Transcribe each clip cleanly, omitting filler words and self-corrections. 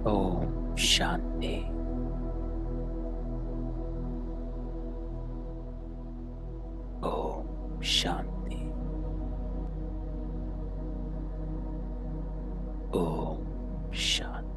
ओम शांति। ओम शांति। ओम शांति।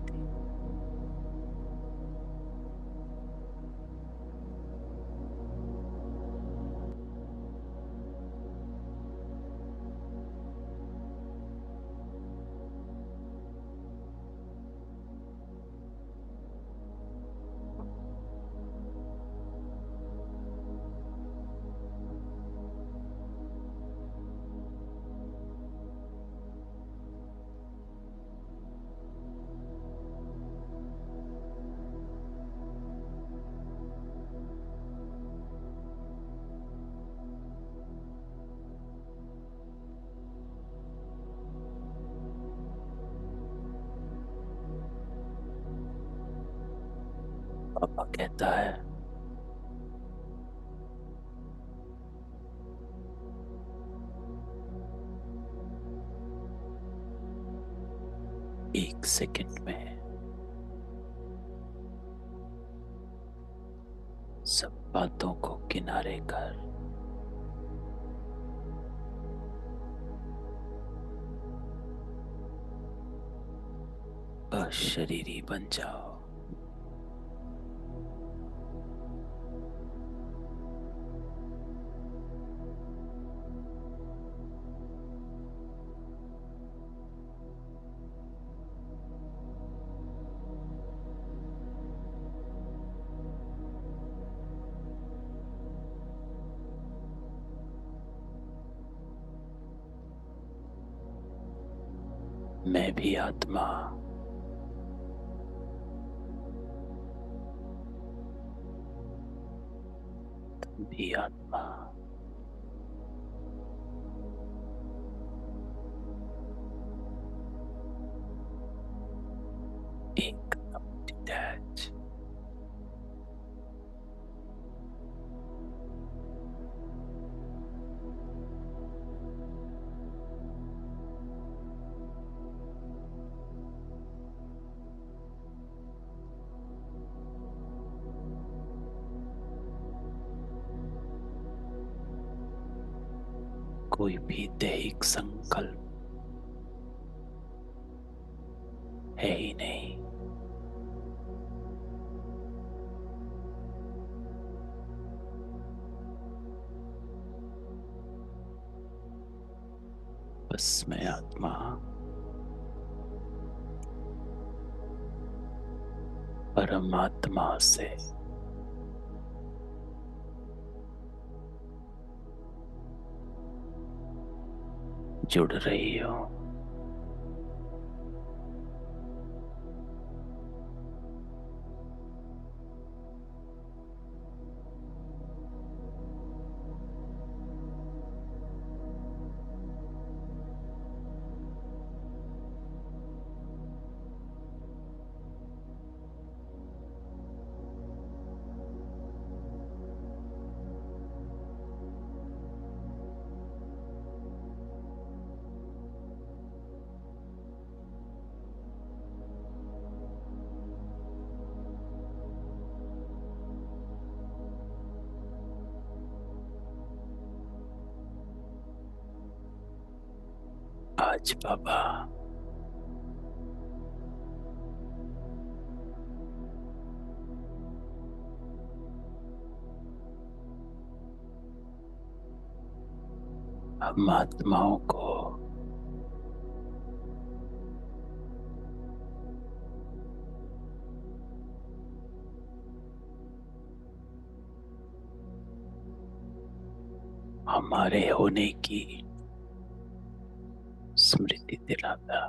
पापा कहता है, एक सेकंड में सब बातों को किनारे कर अशरीरी बन जाओ। मैं भी आत्मा, तुम भी आत्मा। एकदम डिटैच। कोई भी दैहिक संकल्प है ही नहीं। बस मैं आत्मा परमात्मा से जुड़ रही हूँ। आज बाबा हम आत्माओं को हमारे होने की स्मृति दिलाता।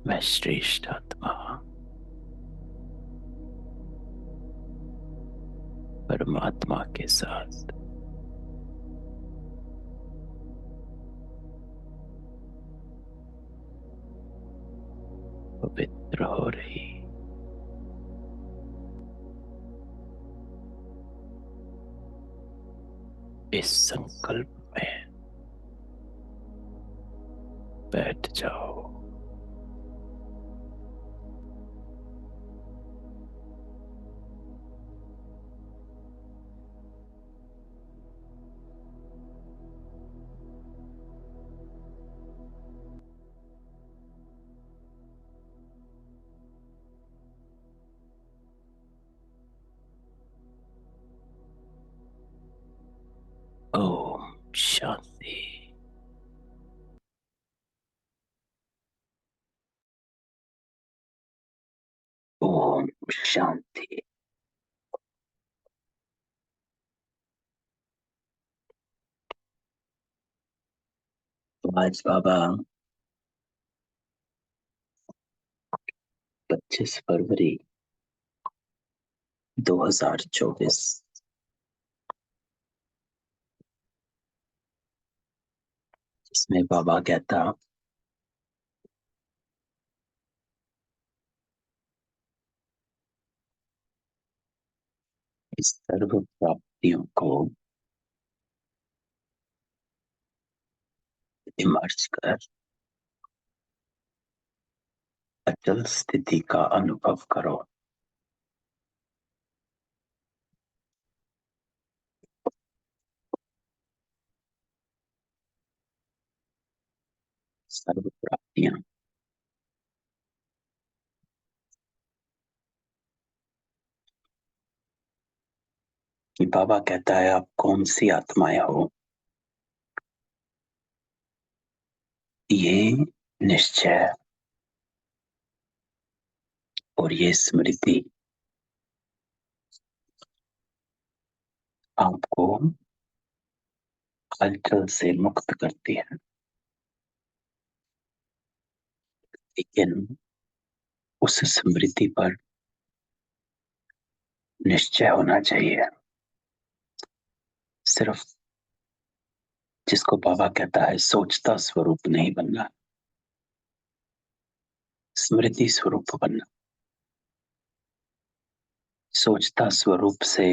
मैं श्रेष्ठ आत्मा परमात्मा के साथ पवित्र हो रही इस संकल्प में बैठ जाओ। ओम शांति। ओम शांति। तो आज बाबा 25 फरवरी 2024 इसमें बाबा कहता इस सर्व प्राप्तियों को विमर्श कर अचल स्थिति का अनुभव करो। सर्व प्राप्तियां कि बाबा कहता है आप कौन सी आत्माएं हो, ये निश्चय और ये स्मृति आपको हलचल से मुक्त करती है, लेकिन उस स्मृति पर निश्चय होना चाहिए। सिर्फ जिसको बाबा कहता है सोचता स्वरूप नहीं बनना, स्मृति स्वरूप बनना। सोचता स्वरूप से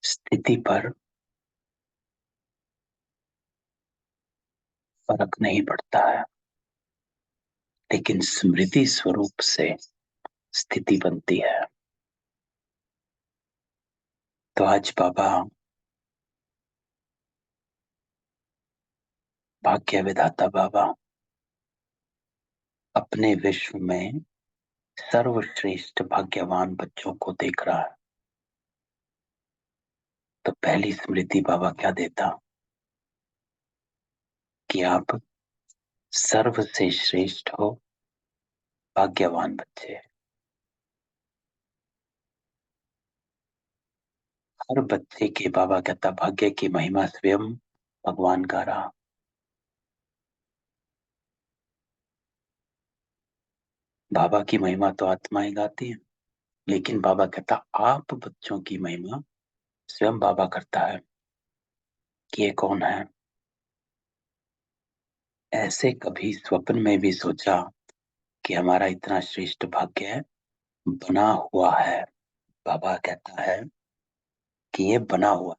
स्थिति पर फर्क नहीं पड़ता है, लेकिन स्मृति स्वरूप से स्थिति बनती है। तो आज बाबा भाग्य विधाता बाबा अपने विश्व में सर्वश्रेष्ठ भाग्यवान बच्चों को देख रहा है। तो पहली स्मृति बाबा क्या देता कि आप सर्व से श्रेष्ठ हो, भाग्यवान बच्चे। हर बच्चे के बाबा कहता भाग्य की महिमा स्वयं भगवान गा रहा। बाबा की महिमा तो आत्माएं गाती हैं, लेकिन बाबा कहता आप बच्चों की महिमा स्वयं बाबा करता है कि ये कौन है। ऐसे कभी स्वप्न में भी सोचा कि हमारा इतना श्रेष्ठ भाग्य है, बना हुआ है। बाबा कहता है कि ये बना हुआ,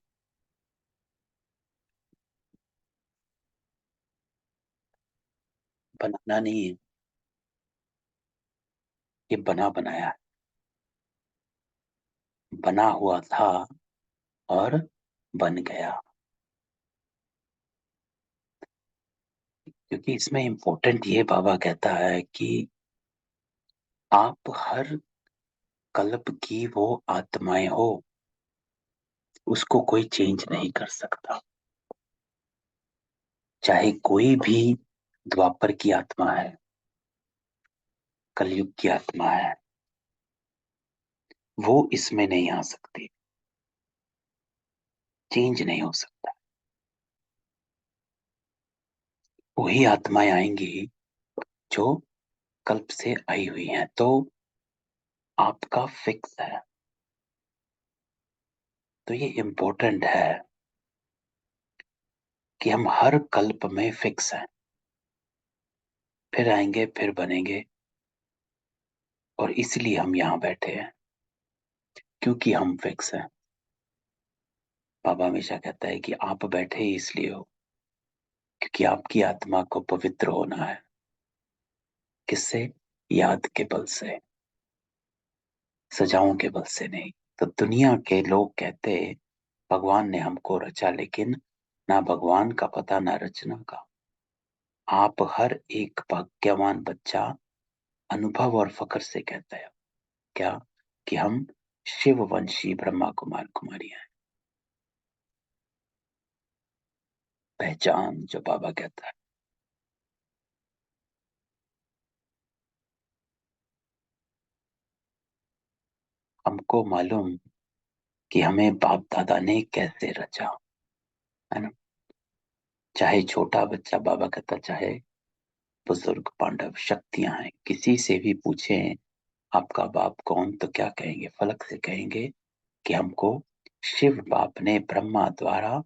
बनाना नहीं है, ये बना बनाया है। बना हुआ था और बन गया। क्योंकि इसमें इम्पोर्टेंट ये बाबा कहता है कि आप हर कल्प की वो आत्माएं हो, उसको कोई चेंज नहीं कर सकता। चाहे कोई भी द्वापर की आत्मा है, कलयुग की आत्मा है, वो इसमें नहीं आ सकती, चेंज नहीं हो सकता। वही आत्माएं आएंगी जो कल्प से आई हुई हैं। तो आपका फिक्स है, तो ये इम्पोर्टेंट है कि हम हर कल्प में फिक्स हैं, फिर आएंगे फिर बनेंगे, और इसलिए हम यहाँ बैठे हैं क्योंकि हम फिक्स हैं। बाबा हमेशा कहता है कि आप बैठे ही इसलिए हो क्योंकि आपकी आत्मा को पवित्र होना है। किससे? याद के बल से, सजाओं के बल से नहीं। तो दुनिया के लोग कहते भगवान ने हमको रचा, लेकिन ना भगवान का पता ना रचना का। आप हर एक भाग्यवान बच्चा अनुभव और फक्र से कहता है क्या कि हम शिववंशी ब्रह्मा कुमार कुमारी हैं। पहचान जो बाबा कहता है। हमको मालूम कि हमें बाप दादा ने कैसे रचा, है ना। चाहे छोटा बच्चा, बाबा कहता, चाहे बुजुर्ग पांडव, शक्तियां हैं। किसी से भी पूछे आपका बाप कौन, तो क्या कहेंगे? फलक से कहेंगे कि हमको शिव बाप ने ब्रह्मा द्वारा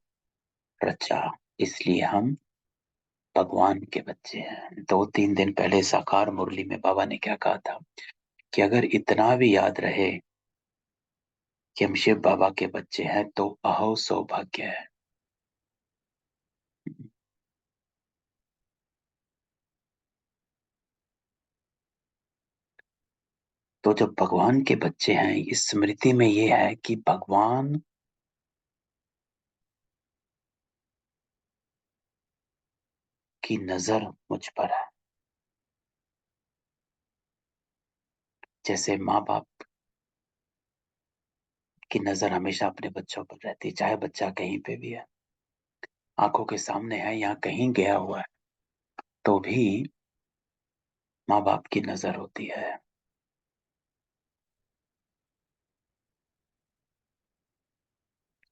रचा, इसलिए हम भगवान के बच्चे हैं। 2-3 दिन पहले साकार मुरली में बाबा ने क्या कहा था कि अगर इतना भी याद रहे कि हम शिव बाबा के बच्चे हैं तो अहो सौभाग्य है। तो जब भगवान के बच्चे हैं, इस स्मृति में ये है कि भगवान की नजर मुझ पर है। जैसे माँ बाप की नजर हमेशा अपने बच्चों पर रहती है, चाहे बच्चा कहीं पे भी है, आंखों के सामने है या कहीं गया हुआ है, तो भी माँ बाप की नजर होती है।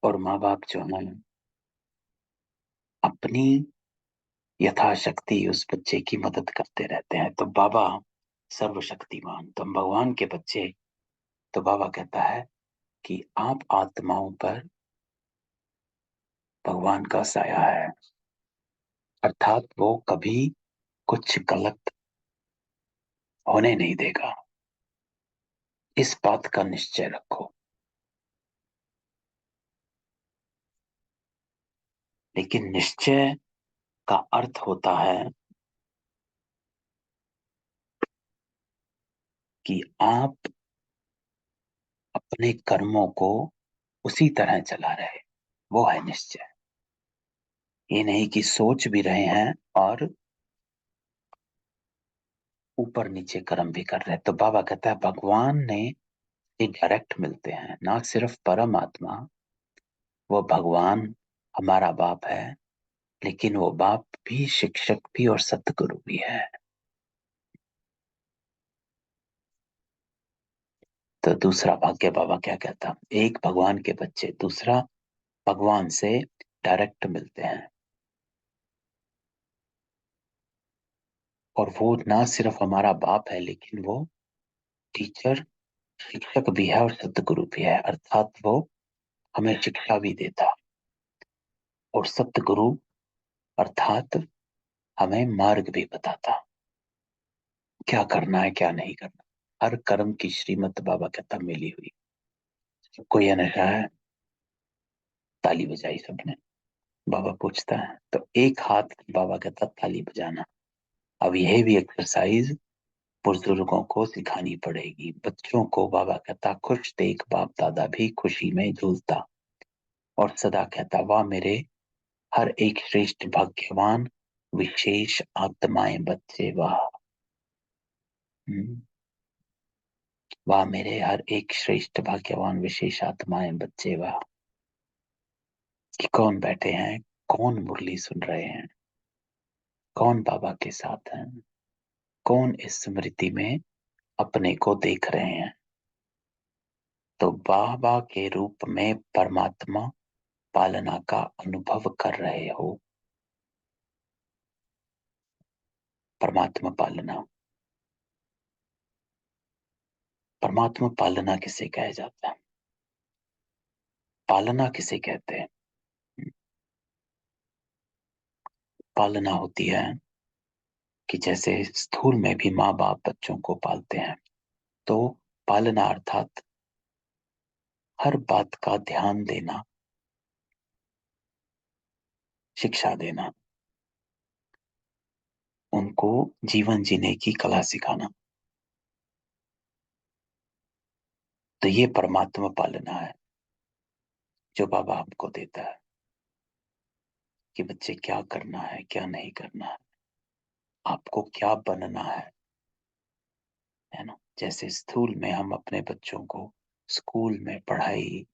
और माँ बाप जो है अपनी यथाशक्ति उस बच्चे की मदद करते रहते हैं। तो बाबा सर्वशक्तिमान, तो हम भगवान के बच्चे। तो बाबा कहता है कि आप आत्माओं पर भगवान का साया है, अर्थात वो कभी कुछ गलत होने नहीं देगा। इस बात का निश्चय रखो। लेकिन निश्चय का अर्थ होता है कि आप अपने कर्मों को उसी तरह चला रहे, वो है निश्चय। ये नहीं कि सोच भी रहे हैं और ऊपर नीचे कर्म भी कर रहे हैं। तो बाबा कहता है भगवान ने ये डायरेक्ट मिलते हैं, ना सिर्फ परमात्मा, वो भगवान हमारा बाप है, लेकिन वो बाप भी शिक्षक भी और सतगुरु भी है। तो दूसरा भाग्य बाबा क्या कहता, एक भगवान के बच्चे, दूसरा भगवान से डायरेक्ट मिलते हैं। और वो ना सिर्फ हमारा बाप है, लेकिन वो टीचर, शिक्षक भी है और सतगुरु भी है, अर्थात वो हमें शिक्षा भी देता। और सतगुरु अर्थात हमें मार्ग भी बताता, क्या करना है क्या नहीं करना। हर कर्म की श्रीमत बाबा कहता मिली हुई। सबको यह नशा है। ताली बजाई सबने। बाबा पूछता है तो एक हाथ बाबा कहता ताली बजाना। अब यह भी एक्सरसाइज बुजुर्गों को सिखानी पड़ेगी। बच्चों को बाबा कहता खुश देख बाप दादा भी खुशी में झूलता, और सदा कहता वाह मेरे हर एक श्रेष्ठ भाग्यवान विशेष आत्माएं बच्चे, वाह। हम्म, वाह मेरे हर एक श्रेष्ठ भाग्यवान विशेष आत्माएं बच्चे, वाह। कि कौन बैठे हैं, कौन मुरली सुन रहे हैं, कौन बाबा के साथ हैं, कौन इस स्मृति में अपने को देख रहे हैं। तो बाबा के रूप में परमात्मा पालना का अनुभव कर रहे हो। परमात्मा पालना, परमात्मा पालना किसे कहा जाता है? पालना किसे कहते हैं? पालना होती है कि जैसे स्थूल में भी माँ बाप बच्चों को पालते हैं, तो पालना अर्थात हर बात का ध्यान देना, शिक्षा देना, उनको जीवन जीने की कला सिखाना। तो ये परमात्मा पालना है जो बाबा हमको देता है कि बच्चे क्या करना है, क्या नहीं करना है, आपको क्या बनना है ना। जैसे स्थूल में हम अपने बच्चों को स्कूल में पढ़ाई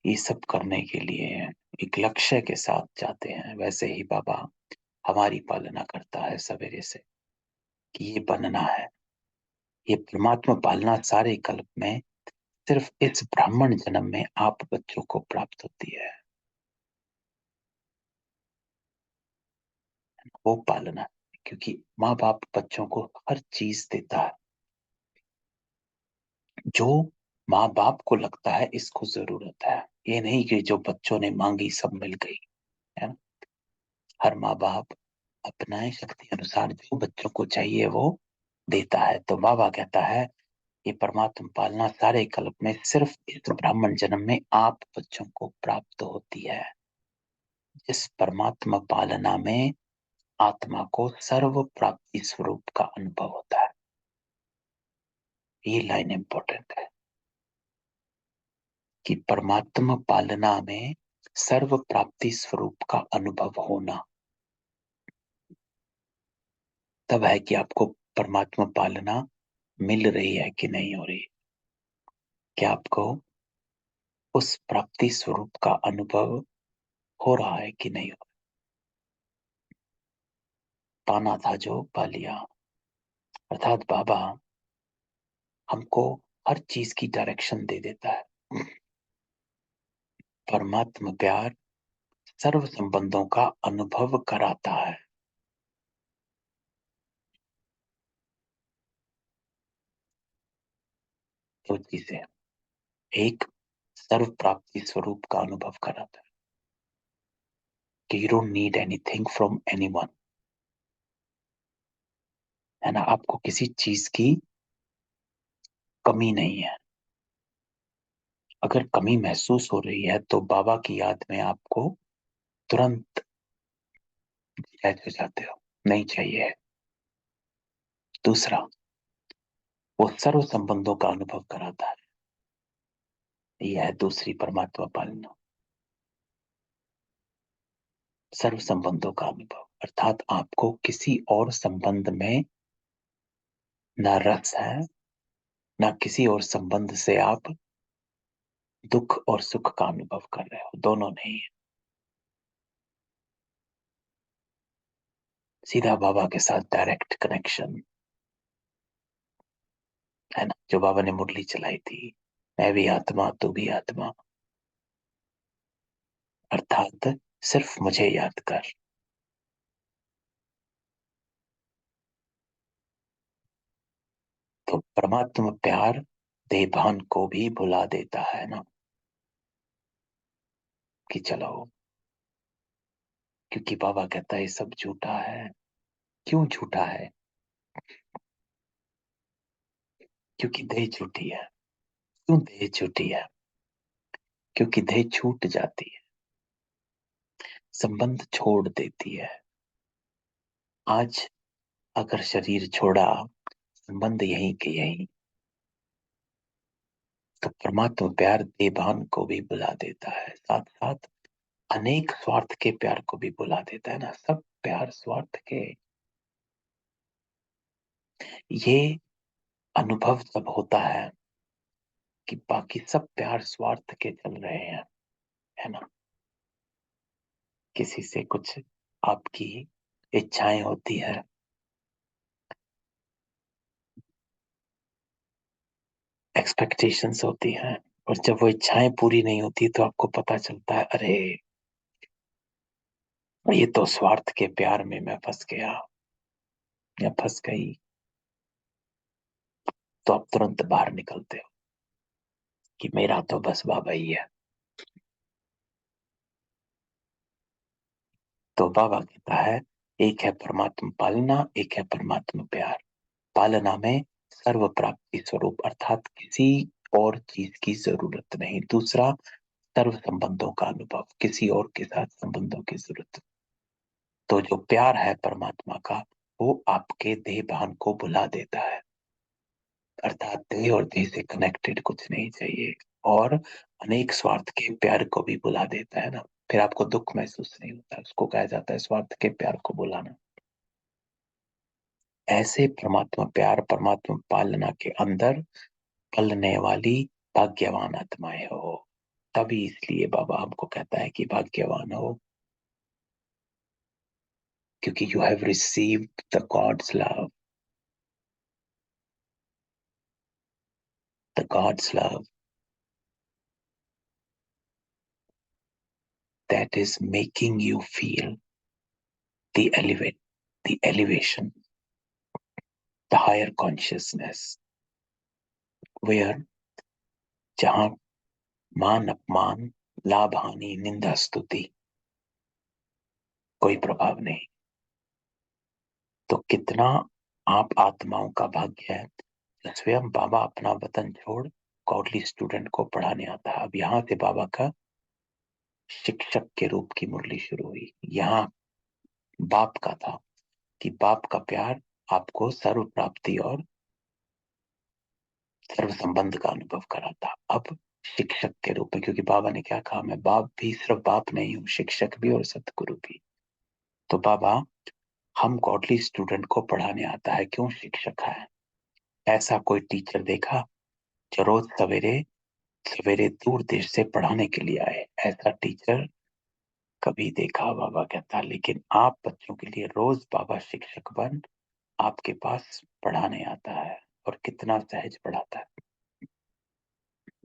ये सब करने के लिए एक लक्ष्य के साथ जाते हैं, वैसे ही बाबा हमारी पालना करता है सवेरे से कि ये बनना है। ये परमात्मा पालना सारे कल्प में सिर्फ इस ब्राह्मण जन्म में आप बच्चों को प्राप्त होती है, वो पालना। क्योंकि माँ बाप बच्चों को हर चीज देता है जो माँ बाप को लगता है इसको जरूरत है। ये नहीं कि जो बच्चों ने मांगी सब मिल गई, है ना। हर माँ बाप अपना शक्ति अनुसार जो बच्चों को चाहिए वो देता है। तो बाबा कहता है ये परमात्मा पालना सारे कल्प में सिर्फ इस ब्राह्मण जन्म में आप बच्चों को प्राप्त होती है। इस परमात्मा पालना में आत्मा को सर्व प्राप्ति स्वरूप का अनुभव होता है। ये लाइन इंपॉर्टेंट है कि परमात्मा पालना में सर्व प्राप्ति स्वरूप का अनुभव होना तब है कि आपको परमात्मा पालना मिल रही है कि नहीं हो रही, क्या आपको उस प्राप्ति स्वरूप का अनुभव हो रहा है कि नहीं हो। पाना था जो पा लिया, अर्थात बाबा हमको हर चीज की डायरेक्शन दे देता है। परमात्मा प्यार सर्व संबंधों का अनुभव कराता है। दो चीजें, एक सर्व प्राप्ति स्वरूप का अनुभव कराता है कि you don't need anything from anyone, है ना। आपको किसी चीज की कमी नहीं है। अगर कमी महसूस हो रही है तो बाबा की याद में आपको तुरंत डिटैच हो जाते हो, नहीं चाहिए। दूसरा, वो सर्व संबंधों का अनुभव कराता है। यह है दूसरी परमात्मा पालना, सर्व संबंधों का अनुभव। अर्थात आपको किसी और संबंध में ना रस है, ना किसी और संबंध से आप दुख और सुख का अनुभव कर रहे हो, दोनों नहीं है। सीधा बाबा के साथ डायरेक्ट कनेक्शन, है ना। जो बाबा ने मुरली चलाई थी, मैं भी आत्मा तू भी आत्मा, अर्थात सिर्फ मुझे याद कर। तो परमात्मा प्यार देभान को भी भुला देता है ना, कि चलो, क्योंकि बाबा कहता है ये सब झूठा है। क्यों झूठा है? क्योंकि देह झूठी है। क्यों देह झूठी है? क्योंकि देह छूट जाती है, संबंध छोड़ देती है। आज अगर शरीर छोड़ा, संबंध यहीं के यहीं। तो परमात्मा प्यार देभान को भी बुला देता है, साथ साथ अनेक स्वार्थ के प्यार को भी बुला देता है ना। सब प्यार स्वार्थ के। ये अनुभव तब होता है कि बाकी सब प्यार स्वार्थ के चल रहे हैं, है ना। किसी से कुछ आपकी इच्छाएं होती है, एक्सपेक्टेशंस होती हैं, और जब वो इच्छाएं पूरी नहीं होती तो आपको पता चलता है अरे ये तो स्वार्थ के प्यार में मैं फंस गया या फंस गई। तो आप तुरंत बाहर निकलते हो। कि मेरा तो बस बाबा ही है। तो बाबा कहता है, एक है परमात्मा पालना, एक है परमात्मा प्यार। पालना में सर्व प्राप्ति स्वरूप, अर्थात किसी और चीज की जरूरत नहीं। दूसरा, सर्व संबंधों का अनुभव, किसी और के साथ संबंधों की जरूरत। तो जो प्यार है परमात्मा का, वो आपके देह भान को भुला देता है, अर्थात देह और देह से कनेक्टेड कुछ नहीं चाहिए। और अनेक स्वार्थ के प्यार को भी भुला देता है ना, फिर आपको दुख महसूस नहीं होता। उसको कहा जाता है स्वार्थ के प्यार को भुलाना। ऐसे परमात्मा प्यार, परमात्मा पालना के अंदर पलने वाली भाग्यवान आत्माएं हो। तभी इसलिए बाबा हमको कहता है कि भाग्यवान हो, क्योंकि you have received the gods love, the gods love that is making you feel the elevation, the higher consciousness, where जहां मान अपमान, लाभ हानि, निंदा स्तुति कोई प्रभाव नहीं। तो कितना आप आत्माओं का भाग्य है, स्वयं बाबा अपना वतन छोड़ कॉडली स्टूडेंट को पढ़ाने आता है। अब यहाँ से बाबा का शिक्षक के रूप की मुरली शुरू हुई। यहाँ बाप का था कि बाप का प्यार आपको सर्व प्राप्ति और सर्व संबंध का अनुभव कराता। अब शिक्षक के रूप में, क्योंकि बाबा ने क्या कहा, मैं बाप भी, सिर्फ बाप नहीं हूँ, शिक्षक भी और सतगुरु भी। तो बाबा हम गॉडली स्टूडेंट को पढ़ाने आता है, क्यों शिक्षक है। ऐसा कोई टीचर देखा जो रोज सवेरे सवेरे दूर देश से पढ़ाने के लिए आए? ऐसा टीचर कभी देखा? बाबा कहता, लेकिन आप बच्चों के लिए रोज बाबा शिक्षक बन आपके पास पढ़ाने आता है। और कितना सहज पढ़ाता है।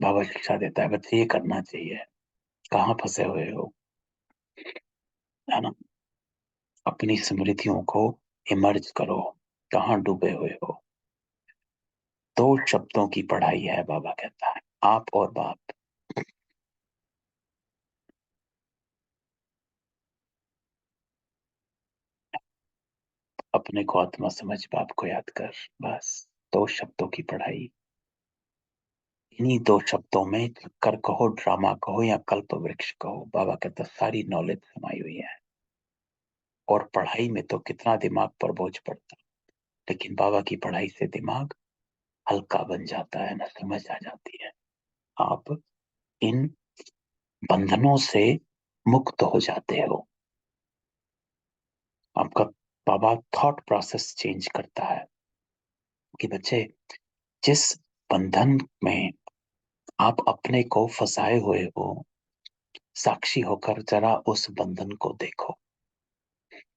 बाबा शिक्षा देता है, बच्चे ये करना चाहिए, कहाँ फंसे हुए हो, है ना। अपनी स्मृतियों को इमर्ज करो, कहाँ डूबे हुए हो। दो शब्दों की पढ़ाई है, बाबा कहता है, आप और बाप। अपने को आत्मा समझ, बाप को याद कर। बस दो शब्दों की पढ़ाई। इन्हीं दो शब्दों में चक्कर कहो, ड्रामा कहो या कल्प वृक्ष कहो, बाबा कहता सारी नॉलेज समाई हुई है। और पढ़ाई में तो कितना दिमाग पर बोझ पड़ता, लेकिन बाबा की पढ़ाई से दिमाग हल्का बन जाता है ना, समझ आ जाती है। आप इन बंधनों से मुक्त हो जाते हो। आपका बाबा थॉट प्रोसेस चेंज करता है कि बच्चे, जिस बंधन में आप अपने को फंसाए हुए हो, साक्षी होकर जरा उस बंधन को देखो।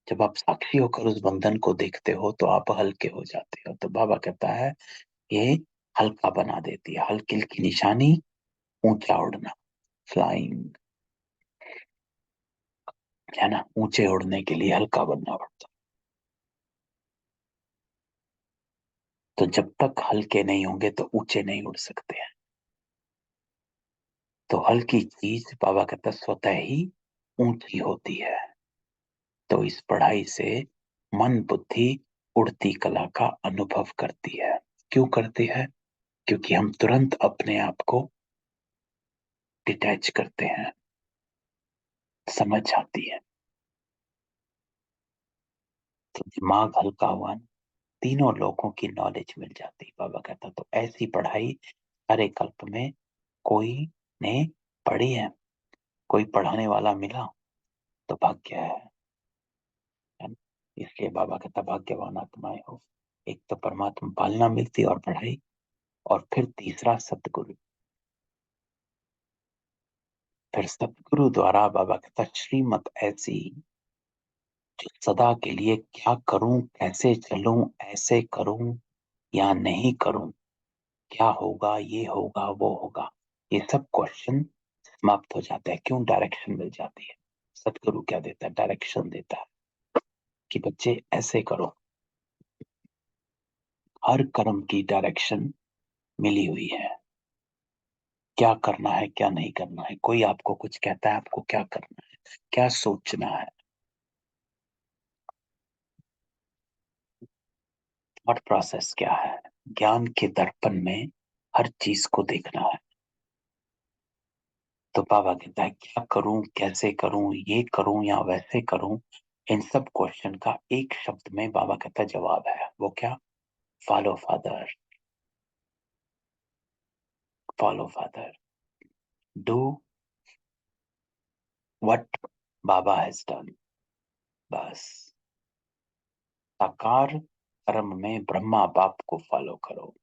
जब आप साक्षी होकर उस बंधन को देखते हो तो आप हल्के हो जाते हो। तो बाबा कहता है ये हल्का बना देती है। हल्के की निशानी ऊंचा उड़ना, फ्लाइंग, है ना। ऊंचे उड़ने के लिए हल्का बनना पड़ता। तो जब तक हल्के नहीं होंगे तो ऊंचे नहीं उड़ सकते हैं। तो हल्की चीज बाबा कहता स्वतः ही ऊंची होती है। तो इस पढ़ाई से मन बुद्धि उड़ती कला का अनुभव करती है। क्यों करती है? क्योंकि हम तुरंत अपने आप को डिटैच करते हैं, समझ आती है। तो दिमाग हल्का हुआ न, तीनों लोगों की नॉलेज मिल जाती। बाबा कहता तो ऐसी पढ़ाई हरे कल्प में कोई ने पढ़ी है, कोई पढ़ाने वाला मिला तो भाग्य है ना? इसलिए बाबा कहता भाग्यवान आत्माएं हो। एक तो परमात्मा पालना मिलती और पढ़ाई, और फिर तीसरा सतगुरु। फिर सतगुरु द्वारा बाबा कहता श्रीमत ऐसी, जो सदा के लिए क्या करूं, कैसे चलूं, ऐसे करूं या नहीं करूं, क्या होगा, ये होगा, वो होगा, ये सब क्वेश्चन समाप्त हो जाता है। क्यों? डायरेक्शन मिल जाती है। सतगुरु क्या देता है? डायरेक्शन देता है कि बच्चे ऐसे करो। हर कर्म की डायरेक्शन मिली हुई है। क्या करना है क्या नहीं करना है, कोई आपको कुछ कहता है आपको क्या करना है, क्या सोचना है, थॉट प्रोसेस क्या है, ज्ञान के दर्पण में हर चीज को देखना है। तो बाबा कहता है क्या करूं, कैसे करूं, ये करूं या वैसे करूं, इन सब क्वेश्चन का एक शब्द में बाबा कहता है जवाब है। वो क्या? Follow father, follow father, do what Baba has done. बस साकार कर्म में ब्रह्मा बाप को फॉलो करो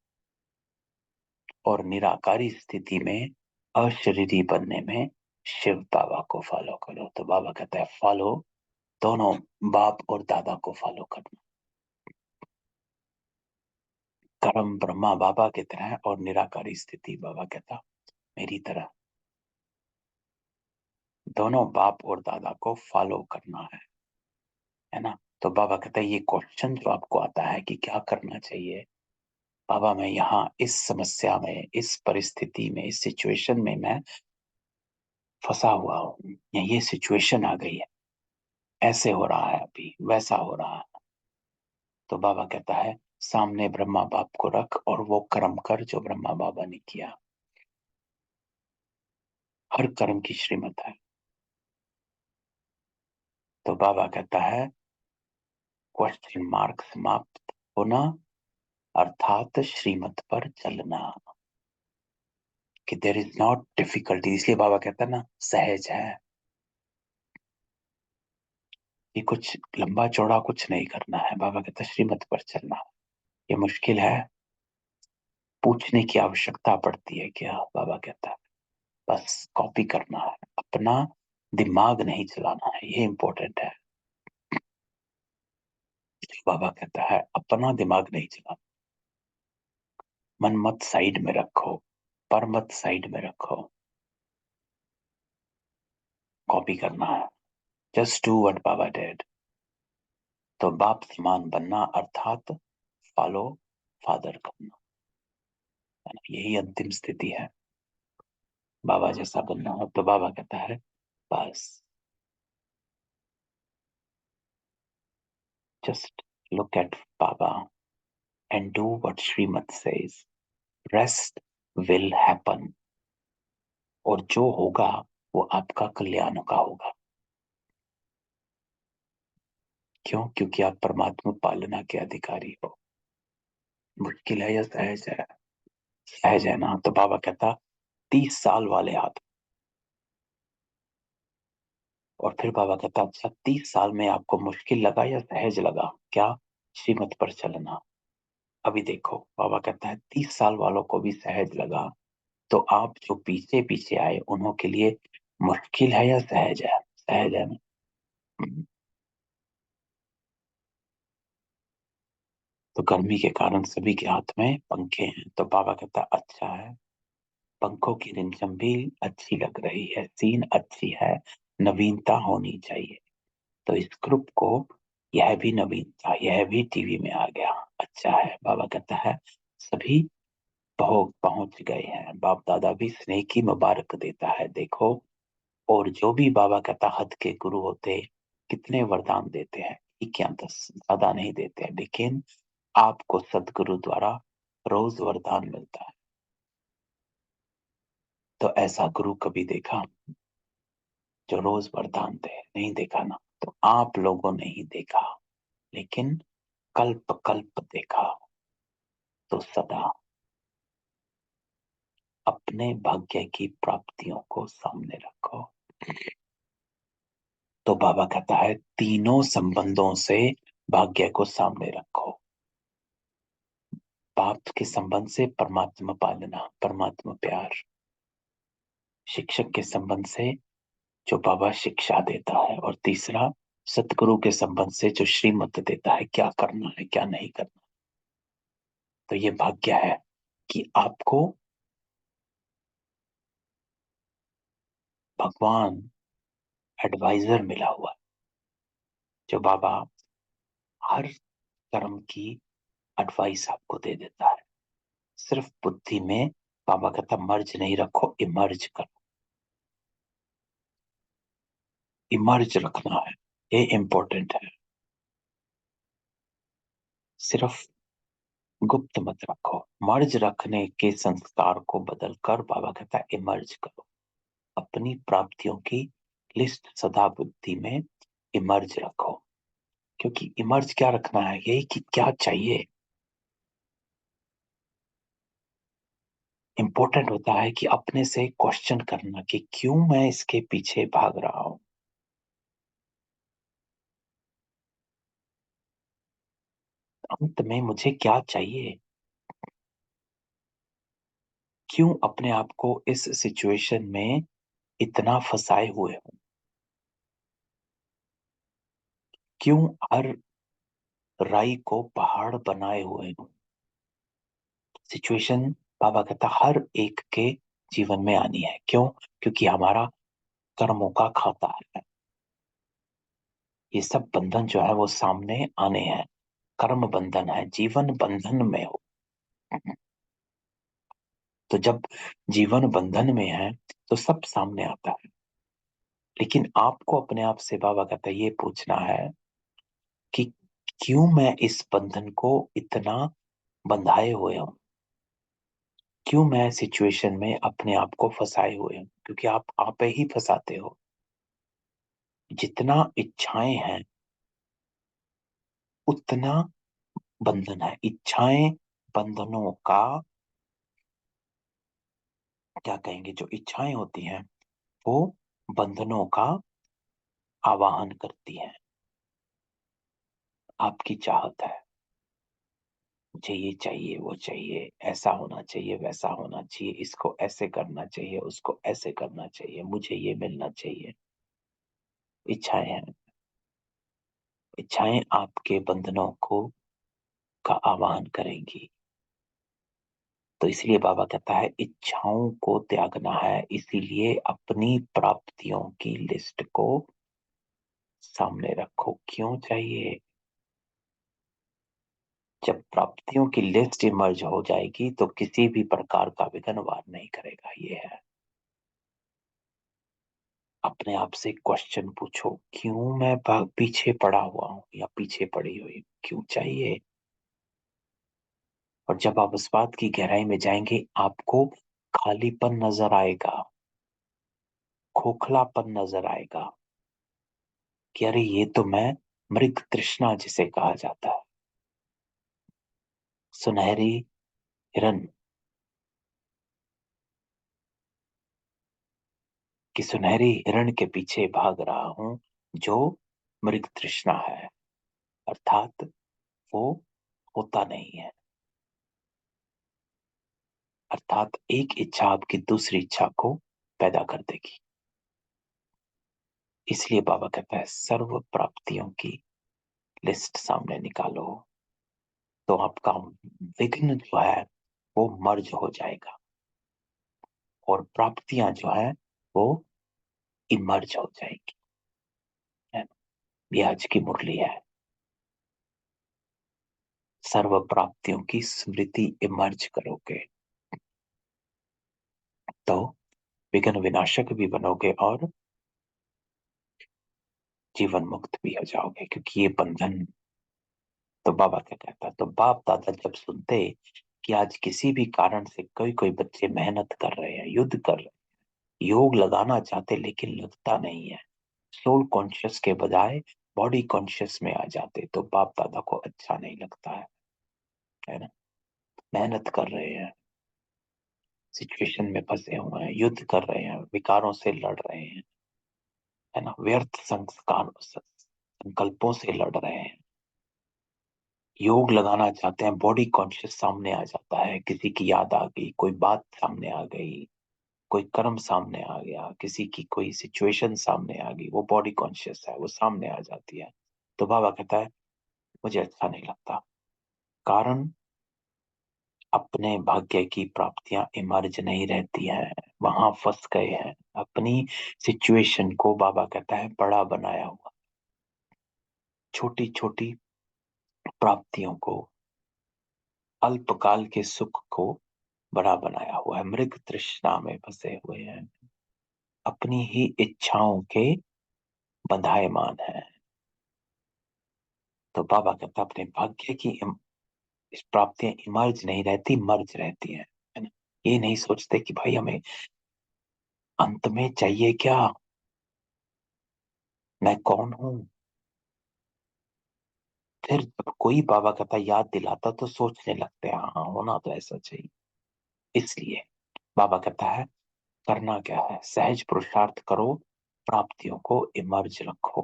और निराकारी स्थिति में अशरीरी बनने में शिव बाबा को फॉलो करो। तो बाबा कहता है फॉलो दोनों, बाप और दादा को फॉलो करना। कर्म ब्रह्मा बाबा की तरह है और निराकारी स्थिति बाबा कहता मेरी तरह, दोनों बाप और दादा को फॉलो करना है ना। तो बाबा कहता है ये क्वेश्चन जो आपको आता है कि क्या करना चाहिए, बाबा मैं यहाँ इस समस्या में, इस परिस्थिति में, इस सिचुएशन में मैं फंसा हुआ हूँ, या ये सिचुएशन आ गई है, ऐसे हो रहा है, अभी वैसा हो रहा है। तो बाबा कहता है सामने ब्रह्मा बाप को रख और वो कर्म कर जो ब्रह्मा बाबा ने किया। हर कर्म की श्रीमत है। तो बाबा कहता है क्वेश्चन मार्क समाप्त होना अर्थात श्रीमत पर चलना, कि देर इज नॉट डिफिकल्टी। इसलिए बाबा कहता है ना सहज है, ये कुछ लंबा चौड़ा कुछ नहीं करना है। बाबा कहता है श्रीमत पर चलना, ये मुश्किल है, पूछने की आवश्यकता पड़ती है क्या? बाबा कहता है बस कॉपी करना है, अपना दिमाग नहीं चलाना है, ये इंपॉर्टेंट है। बाबा कहता है अपना दिमाग नहीं चलाना, मन मत साइड में रखो, पर मत साइड में रखो, कॉपी करना है, just do what Baba did. तो बाप समान बनना अर्थात फॉलो फादर करना, है ना? यही अंतिम स्थिति है, बाबा जैसा बनना हो। तो बाबा कहता है बस just look at Baba and do what Shrimat says, rest will happen. और जो होगा वो आपका कल्याण का होगा। क्यों? क्योंकि आप परमात्मा पालना के अधिकारी हो। मुश्किल है या सहज है? सहज है ना। तो बाबा कहता 30 साल वाले हाथ। और फिर बाबा कहता अच्छा 30 साल में आपको मुश्किल लगा या सहज लगा? क्या? श्रीमत पर चलना। अभी देखो बाबा कहता है 30 साल वालों को भी सहज लगा, तो आप जो पीछे पीछे आए उन्हों के लिए मुश्किल है या सहज है? सहज है ना। तो गर्मी के कारण सभी के हाथ में पंखे हैं। तो बाबा कहता अच्छा है, पंखों की रिमझिम भी अच्छी लग रही है, सीन अच्छी है, नवीनता होनी चाहिए। तो इस ग्रुप को यह भी नवीनता, यह भी टीवी में आ गया, अच्छा है। बाबा कहता है सभी पहुंच गए हैं, बाप दादा भी स्नेह की मुबारक देता है, देखो। और जो भी बाबा कहता हद के गुरु होते कितने वरदान देते हैं, एक या 10, ज्यादा नहीं देते, लेकिन आपको सदगुरु द्वारा रोज वरदान मिलता है। तो ऐसा गुरु कभी देखा जो रोज वरदान दे? नहीं देखा ना। तो आप लोगों ने ही देखा, लेकिन कल्प कल्प देखा। तो सदा अपने भाग्य की प्राप्तियों को सामने रखो। तो बाबा कहता है तीनों संबंधों से भाग्य को सामने रखो। बाप के संबंध से परमात्मा पालना, परमात्मा प्यार। शिक्षक के संबंध से जो बाबा शिक्षा देता है, और तीसरा सतगुरु के संबंध से जो श्रीमत देता है, क्या करना है क्या नहीं करना। तो ये भाग्य है कि आपको भगवान एडवाइजर मिला हुआ है, जो बाबा हर कर्म की एडवाइस आपको दे देता है, सिर्फ बुद्धि में बाबा कहता मर्ज नहीं रखो, इमर्ज करो। इमर्ज रखना है, ये इंपॉर्टेंट है। सिर्फ गुप्त मत रखो। मर्ज रखने के संस्कार को बदलकर बाबा कहता है इमर्ज करो। अपनी प्राप्तियों की लिस्ट सदा बुद्धि में इमर्ज रखो। क्योंकि इमर्ज क्या रखना है, यही कि क्या चाहिए। इंपॉर्टेंट होता है कि अपने से क्वेश्चन करना कि क्यों मैं इसके पीछे भाग रहा हूं। अंत में मुझे क्या चाहिए। क्यों अपने आप को इस सिचुएशन में इतना फंसाए हुए हूं। क्यों हर राई को पहाड़ बनाए हुए हूं। सिचुएशन बाबा कहता हर एक के जीवन में आनी है। क्यों? क्योंकि हमारा कर्मों का खाता है। ये सब बंधन जो है वो सामने आने हैं। कर्म बंधन है, जीवन बंधन में हो। तो जब जीवन बंधन में है तो सब सामने आता है। लेकिन आपको अपने आप से बाबा कहता है ये पूछना है कि क्यों मैं इस बंधन को इतना बंधाए हुए हूं। क्यों मैं सिचुएशन में अपने आप को फंसाए हुए हूं। क्योंकि आप ही फंसाते हो। जितना इच्छाएं हैं उतना बंधन है। इच्छाएं बंधनों का क्या कहेंगे, जो इच्छाएं होती हैं वो बंधनों का आवाहन करती हैं। आपकी चाहत है, मुझे ये चाहिए, वो चाहिए, ऐसा होना चाहिए, वैसा होना चाहिए, इसको ऐसे करना चाहिए, उसको ऐसे करना चाहिए, मुझे ये मिलना चाहिए। इच्छाएं हैं। इच्छाएं आपके बंधनों को का आवाहन करेंगी। तो इसलिए बाबा कहता है इच्छाओं को त्यागना है। इसीलिए अपनी प्राप्तियों की लिस्ट को सामने रखो। क्यों चाहिए? जब प्राप्तियों की लिस्ट इमर्ज हो जाएगी तो किसी भी प्रकार का विघ्न वार नहीं करेगा। ये है। अपने आप से क्वेश्चन पूछो, क्यों मैं पीछे पड़ा हुआ हूं या पीछे पड़ी हुई हूं? क्यों चाहिए? और जब आप उस बात की गहराई में जाएंगे आपको खालीपन नजर आएगा, खोखलापन नजर आएगा कि अरे ये तो मैं मृग तृष्णा जिसे कहा जाता है, सुनहरी हिरन की सुनहरी हिरण के पीछे भाग रहा हूं जो मृग तृष्णा है। अर्थात वो होता नहीं है। अर्थात एक इच्छा आपकी दूसरी इच्छा को पैदा कर देगी। इसलिए बाबा कहता है सर्व प्राप्तियों की लिस्ट सामने निकालो तो आपका विघ्न जो है वो मर्ज हो जाएगा और प्राप्तियां जो है वो इमर्ज हो जाएगी। है ना? ये आज की मुरली है। सर्व प्राप्तियों की स्मृति इमर्ज करोगे तो विघ्न विनाशक भी बनोगे और जीवन मुक्त भी हो जाओगे। क्योंकि ये बंधन, तो बाबा क्या कहता है, तो बाप दादा जब सुनते कि आज किसी भी कारण से कोई कोई बच्चे मेहनत कर रहे हैं, युद्ध कर रहे हैं, योग लगाना चाहते लेकिन लगता नहीं है, सोल कॉन्शियस के बजाय बॉडी कॉन्शियस में आ जाते, तो बाप दादा को अच्छा नहीं लगता है ना। मेहनत कर रहे हैं, सिचुएशन में फंसे हुए हैं, युद्ध कर रहे हैं, विकारों से लड़ रहे हैं, है ना, व्यर्थ संस्कार संकल्पों से लड़ रहे हैं, योग लगाना चाहते हैं, बॉडी कॉन्शियस सामने आ जाता है, किसी की याद आ गई, कोई बात सामने आ गई, कोई कर्म सामने आ गया, किसी की कोई सिचुएशन सामने आ गई, वो बॉडी कॉन्शियस है, वो सामने आ जाती है। तो बाबा कहता है मुझे अच्छा नहीं लगता। कारण अपने भाग्य की प्राप्तियां इमर्ज नहीं रहती हैं, वहां फंस गए हैं। अपनी सिचुएशन को बाबा कहता है बड़ा बनाया हुआ, छोटी छोटी प्राप्तियों को, अल्पकाल के सुख को बड़ा बनाया हुआ है, मृग तृष्णा में फंसे हुए हैं, अपनी ही इच्छाओं के बंधायमान है। तो बाबा कहता अपने भाग्य की प्राप्तियां इमर्ज नहीं रहती, मर्ज रहती हैं, है ना। ये नहीं सोचते कि भाई हमें अंत में चाहिए क्या, मैं कौन हूं। फिर जब कोई बाबा कहता याद दिलाता तो सोचने लगते हैं, हाँ होना तो ऐसा चाहिए। इसलिए बाबा कहता है करना क्या है, सहज पुरुषार्थ करो, प्राप्तियों को इमर्ज रखो।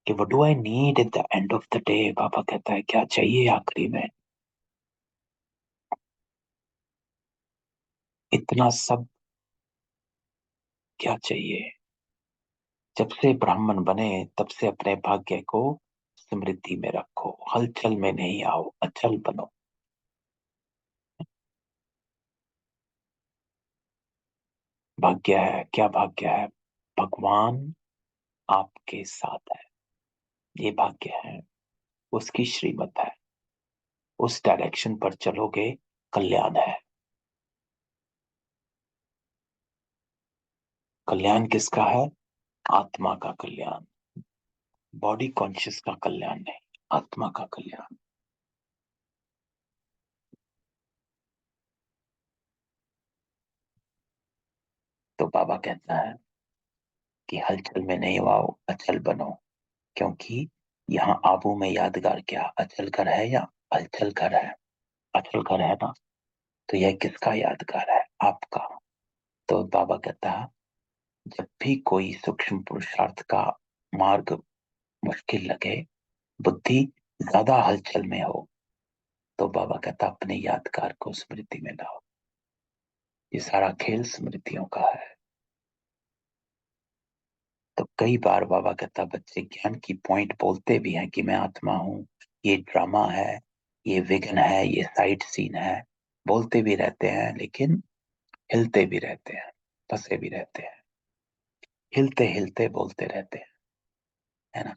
कि what do I need at the end of the day, Baba कहता है क्या चाहिए आखिरी में, इतना सब क्या चाहिए। जब से ब्राह्मण बने तब से अपने भाग्य को स्मृति में रखो, हलचल में नहीं आओ, अचल बनो। भाग्य है, क्या भाग्य है, भगवान आपके साथ है, ये भाग्य है, उसकी श्रीमत है, उस डायरेक्शन पर चलोगे कल्याण है। कल्याण किसका है, आत्मा का कल्याण, बॉडी कॉन्शियस का कल्याण नहीं, आत्मा का कल्याण। तो बाबा कहता है कि हलचल में नहीं आओ, अचल बनो। क्योंकि यहाँ आबू में यादगार क्या, अचल घर है या हलचल घर है। अचल घर है ना, तो यह किसका यादगार है, आपका। तो बाबा कहता है जब भी कोई सूक्ष्म पुरुषार्थ का मार्ग मुश्किल लगे, बुद्धि ज्यादा हलचल में हो, तो बाबा कहता अपने यादगार को स्मृति में लाओ। ये सारा खेल स्मृतियों का है। तो कई बार बाबा कहता बच्चे ज्ञान की पॉइंट बोलते भी हैं कि मैं आत्मा हूँ, ये ड्रामा है, ये विघ्न है, ये साइड सीन है, बोलते भी रहते हैं, लेकिन हिलते भी रहते हैं, फंसे भी रहते हैं, हिलते हिलते बोलते रहते हैं, है ना।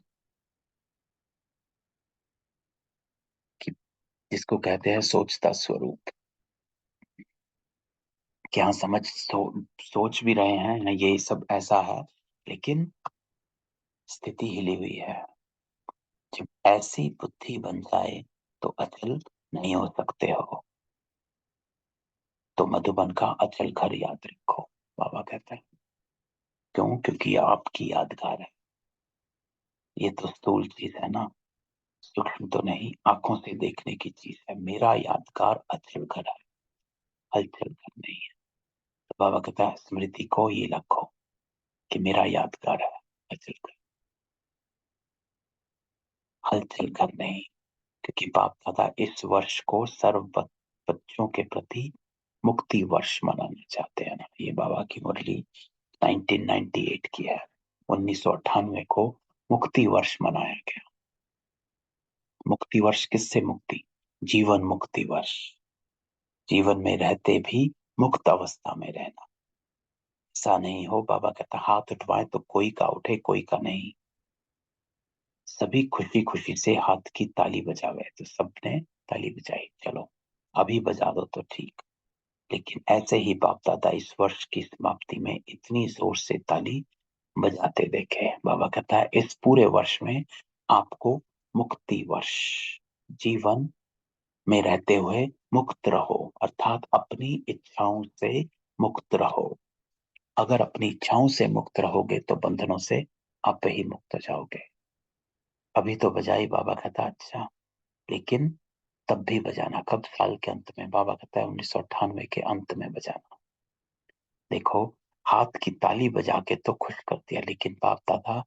कि जिसको कहते हैं सोचता स्वरूप, कि हाँ सोच भी रहे हैं ये सब ऐसा है, लेकिन स्थिति हिली हुई है। जब ऐसी बुद्धि बन जाए तो अचल नहीं हो सकते हो। तो मधुबन का अचल घर याद रखो, बाबा कहते हैं। क्यों, क्योंकि ये आपकी यादगार है। ये तो स्थूल चीज है ना, सूक्ष्म तो नहीं, आंखों से देखने की चीज है। मेरा यादगार अचल घर है, हलचल घर नहीं है। तो बाबा कहता है स्मृति को ये रखो कि मेरा यादगार है अचल घर, हलचल घर नहीं। क्योंकि बाप दादा इस वर्ष को सर्व बच्चों के प्रति मुक्ति वर्ष मनाना चाहते हैं ना। ये बाबा की मुरली 1998 की है, 1998 को मुक्ति वर्ष मनाया गया। मुक्ति वर्ष किससे मुक्ति, जीवन मुक्ति वर्ष, जीवन में रहते भी मुक्त अवस्था में रहना। ऐसा नहीं हो, बाबा कहता हाथ उठवाए तो कोई का उठे, कोई का नहीं। सभी खुशी खुशी से हाथ की ताली बजावे, तो सबने ताली बजाई, चलो अभी बजा दो तो ठीक। लेकिन ऐसे ही बाप दादा इस वर्ष की समाप्ति में इतनी जोर से ताली बजाते देखे। बाबा कहता है इस पूरे वर्ष में आपको मुक्ति वर्ष, जीवन में रहते हुए मुक्त रहो, अर्थात अपनी इच्छाओं से मुक्त रहो। अगर अपनी इच्छाओं से मुक्त रहोगे तो बंधनों से आप ही मुक्त हो जाओगे। अभी तो बजाई, बाबा कहता अच्छा, लेकिन तब भी बजाना कब, साल के अंत में। बाबा कहता है 1998 के अंत में बजाना। देखो, हाथ की ताली बजा के तो खुश कर दिया, लेकिन बाप दादा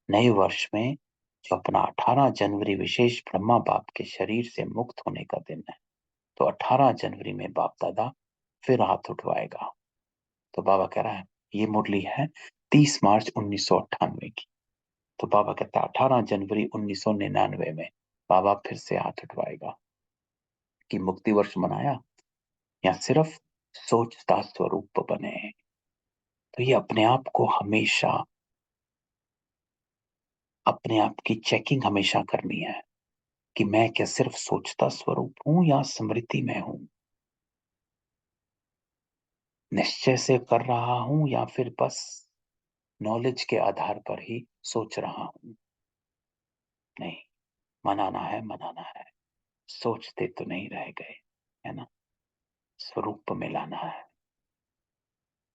नए वर्ष में जो अपना 18 जनवरी विशेष ब्रह्मा बाप के शरीर से मुक्त होने का दिन है, तो 18 जनवरी में बाप दादा फिर हाथ उठवाएगा। तो बाबा कह रहा है ये मुरली है 30 मार्च 1998 की। तो बाबा कहता है 18 जनवरी 1999 में बाबा फिर से हाथ उठवाएगा कि मुक्ति वर्ष मनाया या सिर्फ सोचता स्वरूप बने। तो ये अपने आप को हमेशा, अपने आप की चेकिंग हमेशा करनी है कि मैं क्या सिर्फ सोचता स्वरूप हूं या स्मृति में हूं, निश्चय से कर रहा हूं या फिर बस नॉलेज के आधार पर ही सोच रहा हूं। नहीं, मनाना है, मनाना है। सोचते तो नहीं रह गए, है ना, स्वरूप में लाना है।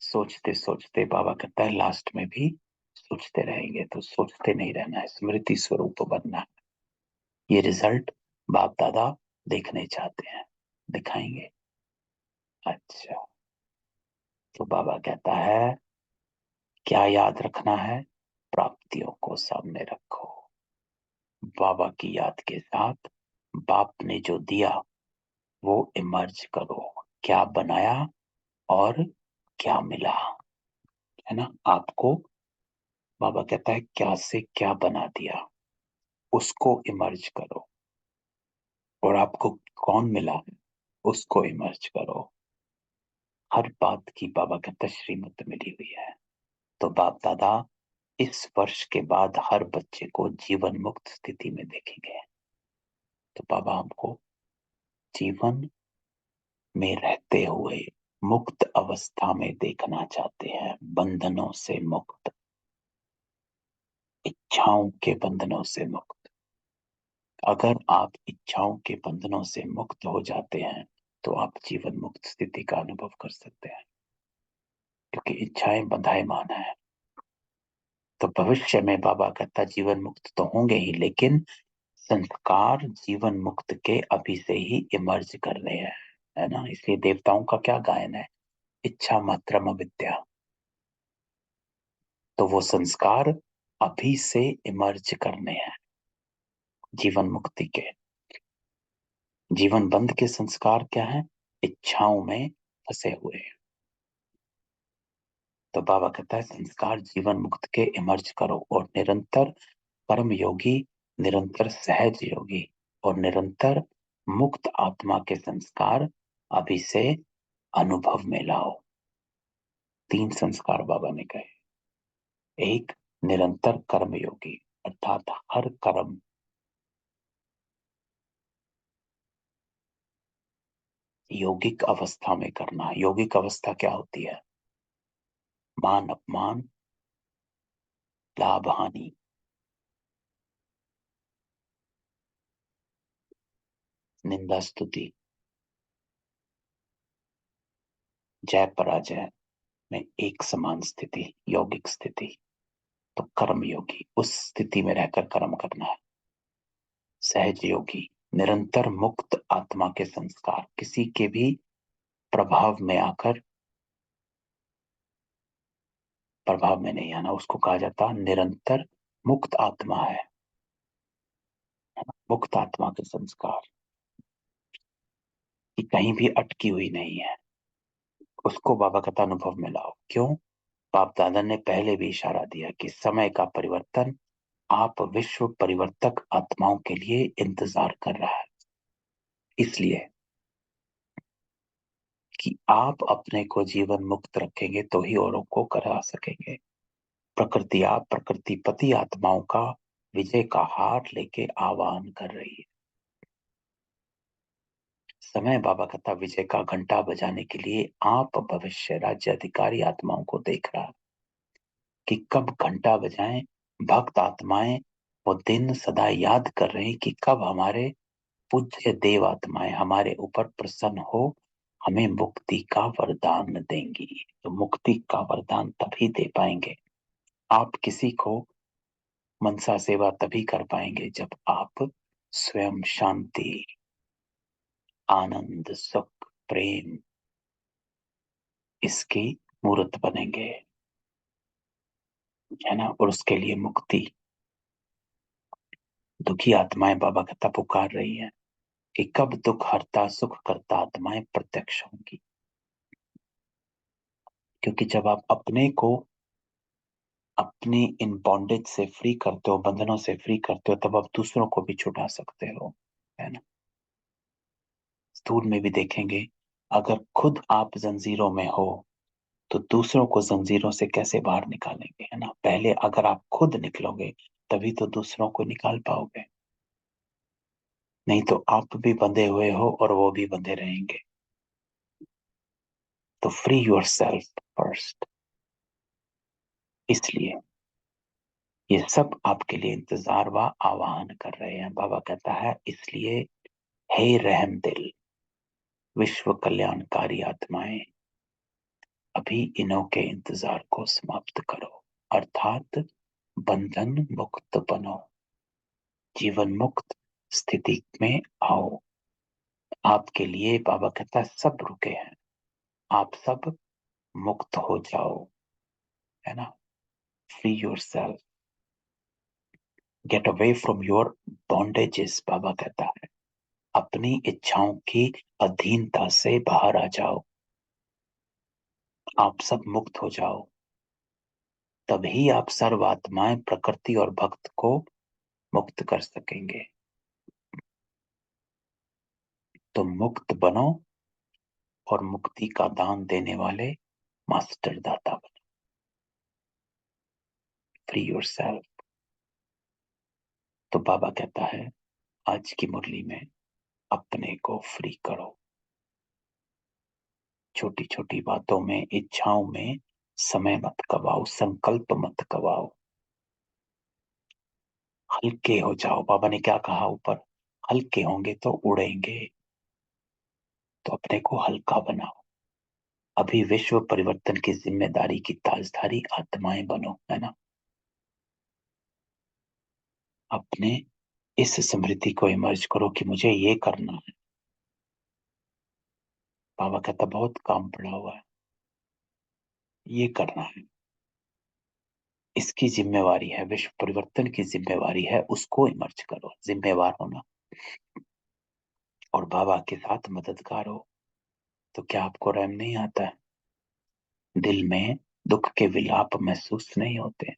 सोचते सोचते बाबा कहता है लास्ट में भी सोचते रहेंगे, तो सोचते नहीं रहना है, स्मृति स्वरूप बनना है। ये रिजल्ट बाप दादा देखने चाहते हैं, दिखाएंगे। अच्छा, तो बाबा कहता है क्या याद रखना है, प्राप्तियों को सामने रखो। बाबा की याद के साथ बाप ने जो दिया वो इमर्ज करो, क्या बनाया और क्या मिला, है ना। आपको बाबा कहता है क्या से क्या बना दिया, उसको इमर्ज करो, और आपको कौन मिला उसको इमर्ज करो। हर बात की बाबा कहता है श्रीमत मिली हुई है। तो बाप दादा इस वर्ष के बाद हर बच्चे को जीवन मुक्त स्थिति में देखेंगे। तो बाबा हमको जीवन में रहते हुए मुक्त अवस्था में देखना चाहते हैं, बंधनों से मुक्त, इच्छाओं के बंधनों से मुक्त। अगर आप इच्छाओं के बंधनों से मुक्त हो जाते हैं तो आप जीवन मुक्त स्थिति का अनुभव कर सकते हैं, क्योंकि इच्छाएं बंधायमान है। तो भविष्य में बाबा कहता जीवन मुक्त तो होंगे ही, लेकिन संस्कार जीवन मुक्त के अभी से ही इमर्ज कर रहे हैं, है ना। इसलिए देवताओं का क्या गायन है, इच्छा मात्रम अविद्या। तो वो संस्कार अभी से इमर्ज करने हैं जीवन मुक्ति के। जीवन बंद के संस्कार क्या है, इच्छाओं में फंसे हुए। तो बाबा कहता है संस्कार जीवन मुक्त के इमर्ज करो, और निरंतर परम योगी, निरंतर सहज योगी और निरंतर मुक्त आत्मा के संस्कार अभी से अनुभव में लाओ। 3 संस्कार बाबा ने कहे। एक, निरंतर कर्म योगी, अर्थात हर कर्म यौगिक अवस्था में करना। यौगिक अवस्था क्या होती है, मान अपमान, लाभ हानि, निंदा स्तुति, जय पराजय में एक समान स्थिति, यौगिक स्थिति। तो कर्म योगी उस स्थिति में रहकर कर्म करना है। सहज योगी निरंतर मुक्त आत्मा के संस्कार, किसी के भी प्रभाव में आकर प्रभाव में नहीं आना, उसको कहा जाता निरंतर मुक्त आत्मा है। मुक्त आत्मा के संस्कार कि कहीं भी अटकी हुई नहीं है, उसको बाबा का अनुभव में लाओ। क्यों, बाप दादा ने पहले भी इशारा दिया कि समय का परिवर्तन आप विश्व परिवर्तक आत्माओं के लिए इंतजार कर रहा है, इसलिए कि आप अपने को जीवन मुक्त रखेंगे तो ही औरों को करा सकेंगे। प्रकृति आप प्रकृति पति आत्माओं का विजय का हार लेके आह्वान कर रही है। समय बाबा कहता विजय का घंटा बजाने के लिए आप भविष्य राज्य अधिकारी आत्माओं को देख रहा कि कब घंटा बजाएं। भक्त आत्माएं वो दिन सदा याद कर रहे हैं कि कब हमारे पूज्य देव आत्माएं हमारे ऊपर प्रसन्न हो, हमें मुक्ति का वरदान देंगी। तो मुक्ति का वरदान तभी दे पाएंगे, आप किसी को मनसा सेवा तभी कर पाएंगे जब आप स्वयं शांति, आनंद, सुख, प्रेम इसकी मूर्त बनेंगे, है ना। और उसके लिए मुक्ति, दुखी आत्माएं बाबा कहता पुकार रही हैं कि कब दुख हरता सुख करता आत्माएं प्रत्यक्ष होंगी। क्योंकि जब आप अपने को अपनी इन बॉन्डेज से फ्री करते हो, बंधनों से फ्री करते हो, तब आप दूसरों को भी छुड़ा सकते हो, है ना। स्थूल में भी देखेंगे, अगर खुद आप जंजीरों में हो तो दूसरों को जंजीरों से कैसे बाहर निकालेंगे, है ना। पहले अगर आप खुद निकलोगे तभी तो दूसरों को निकाल पाओगे। नहीं तो आप भी बंधे हुए हो और वो भी बंधे रहेंगे। तो फ्री योर सेल्फ फर्स्ट। इसलिए ये सब आपके लिए इंतजार व आह्वान कर रहे हैं। बाबा कहता है इसलिए हे रहम दिल विश्व कल्याणकारी आत्माएं, अभी इन्हों के इंतजार को समाप्त करो, अर्थात बंधन मुक्त बनो, जीवन मुक्त स्थिति में आओ। आपके लिए बाबा कहता है सब रुके हैं, आप सब मुक्त हो जाओ, है ना। Free yourself, get away from your bondages. Baba कहता है अपनी इच्छाओं की अधीनता से बाहर आ जाओ, आप सब मुक्त हो जाओ। तभी आप सर्वात्माएं प्रकृति और भक्त को मुक्त कर सकेंगे। तो मुक्त बनो और मुक्ति का दान देने वाले मास्टर दाता बनो। Free your self. तो बाबा कहता है आज की मुरली में अपने को फ्री करो। छोटी छोटी बातों में, इच्छाओं में समय मत गवाओ, संकल्प मत गवाओ, हल्के हो जाओ। बाबा ने क्या कहा ऊपर, हल्के होंगे तो उड़ेंगे। तो अपने को हल्का बनाओ। अभी विश्व परिवर्तन की जिम्मेदारी की ताजधारी आत्माएं बनो, है ना। अपने इस स्मृति को इमर्ज करो कि मुझे ये करना है। बाबा कहता बहुत काम पड़ा हुआ है, ये करना है, इसकी जिम्मेवारी है, विश्व परिवर्तन की जिम्मेवारी है, उसको इमर्ज करो। जिम्मेवार होना और बाबा के साथ मददगार हो। तो क्या आपको रहम नहीं आता है? दिल में दुख के विलाप महसूस नहीं होते?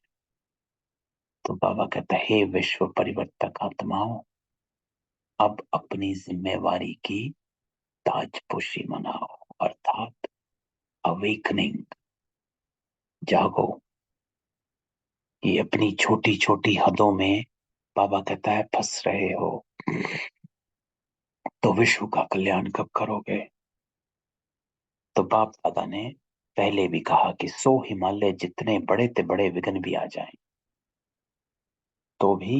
तो बाबा कहता है हे विश्व परिवर्तक आत्माओं, अब अपनी जिम्मेवारी की ताजपोशी मनाओ, अर्थात अवेकनिंग। जागो। ये अपनी छोटी छोटी हदों में बाबा कहता है फंस रहे हो, तो विश्व का कल्याण कब करोगे? तो बाप दादा ने पहले भी कहा कि 100 हिमालय जितने बड़े से बड़े विघ्न भी आ जाएं तो भी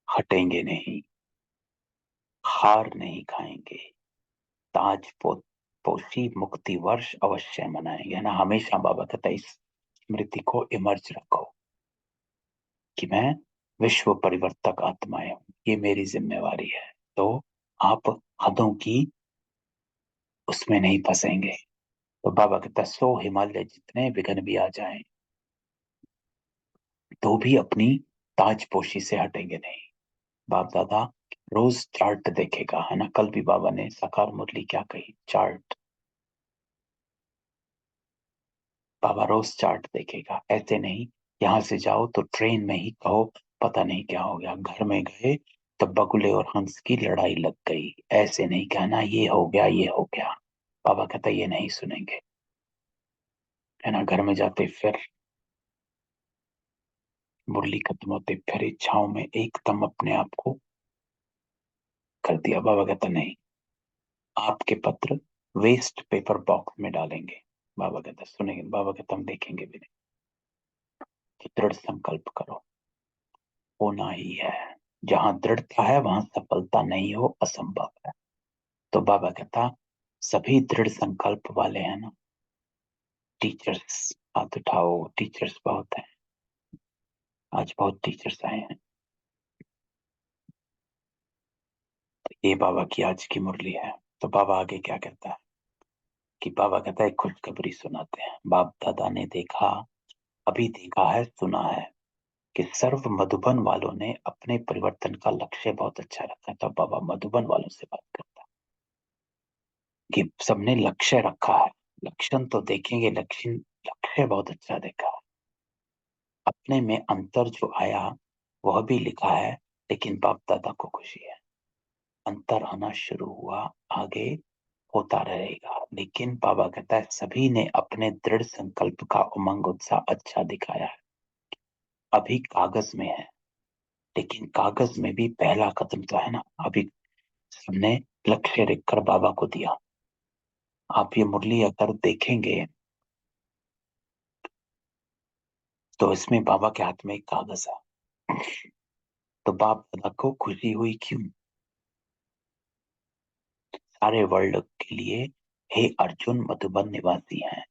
हटेंगे नहीं, हार नहीं खाएंगे। ताज पोशी मुक्ति वर्ष अवश्य मनाएंगे, है ना। हमेशा बाबा कहता है इस स्मृति को इमर्ज रखो कि मैं विश्व परिवर्तक आत्माएं हूं, ये मेरी जिम्मेवारी है। तो आप हदों की उसमें नहीं फंसेंगे। तो बाबा कहता है 100 हिमालय जितने विघ्न भी आ जाएं तो भी अपनी ताजपोशी से हटेंगे नहीं। बाप दादा रोज चार्ट देखेगा, है ना। कल भी बाबा ने साकार मुरली क्या कही, चार्ट। बाबा रोज चार्ट देखेगा, ऐसे नहीं यहां से जाओ तो ट्रेन में ही कहो पता नहीं क्या हो गया, घर में गए तो बगुले और हंस की लड़ाई लग गई, ऐसे नहीं कहना ये हो गया ये हो गया। बाबा कहता ये नहीं सुनेंगे, है ना। घर में जाते फिर मुरली खत्म होते फिर इच्छाओं में एकदम अपने आप को कर दिया। बाबा कहता नहीं, आपके पत्र वेस्ट पेपर बॉक्स में डालेंगे। बाबा कहता सुनेंगे, बाबा कहता हम देखेंगे भी नहीं। तो दृढ़ संकल्प करो, होना ही है। जहां दृढ़ता है वहां सफलता नहीं हो असंभव है। तो बाबा कहता सभी दृढ़ संकल्प वाले हैं ना। टीचर्स हाथ उठाओ, टीचर्स बहुत हैं, आज बहुत टीचर्स आए हैं। तो ये बाबा की आज की मुरली है। तो बाबा आगे क्या कहता है कि बाबा कहता है खुशखबरी सुनाते हैं। बाप दादा ने देखा, अभी देखा है, सुना है कि सर्व मधुबन वालों ने अपने परिवर्तन का लक्ष्य बहुत अच्छा रखा है। तो बाबा मधुबन वालों से बात करता है कि सबने लक्ष्य रखा है। लक्षण तो देखेंगे, लक्ष्य लक्ष्य बहुत अच्छा देखा है। अपने में अंतर जो आया वह भी लिखा है, लेकिन बाप दादा को खुशी है अंतर आना शुरू हुआ, आगे होता रहेगा। लेकिन बाबा कहता है सभी ने अपने दृढ़ संकल्प का उमंग उत्साह अच्छा दिखाया है। अभी कागज में है, लेकिन कागज में भी पहला कदम तो है ना। अभी सबने लक्ष्य लिखकर बाबा को दिया। आप ये मुरली अगर देखेंगे तो इसमें बाबा के हाथ में एक कागज है। तो बाप दादा को खुशी हुई क्यों? सारे वर्ल्ड के लिए, हे अर्जुन मधुबन निवासी हैं,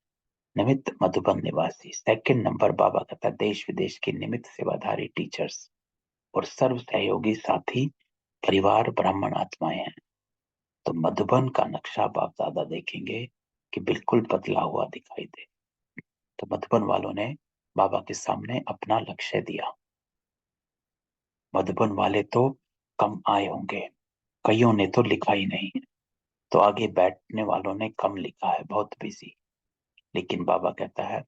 निमित्त मधुबन निवासी। सेकंड नंबर बाबा कहता है देश विदेश के निमित्त सेवाधारी टीचर्स और सर्व सहयोगी साथी परिवार ब्राह्मण आत्माएं हैं। तो मधुबन का नक्शा बाप दादा देखेंगे कि बिल्कुल बदला हुआ दिखाई दे। तो मधुबन वालों ने बाबा के सामने अपना लक्ष्य दिया। मधुबन वाले तो कम आए होंगे, कईयों ने तो लिखा ही नहीं। तो आगे बैठने वालों ने कम लिखा है, बहुत बिजी। लेकिन बाबा कहता है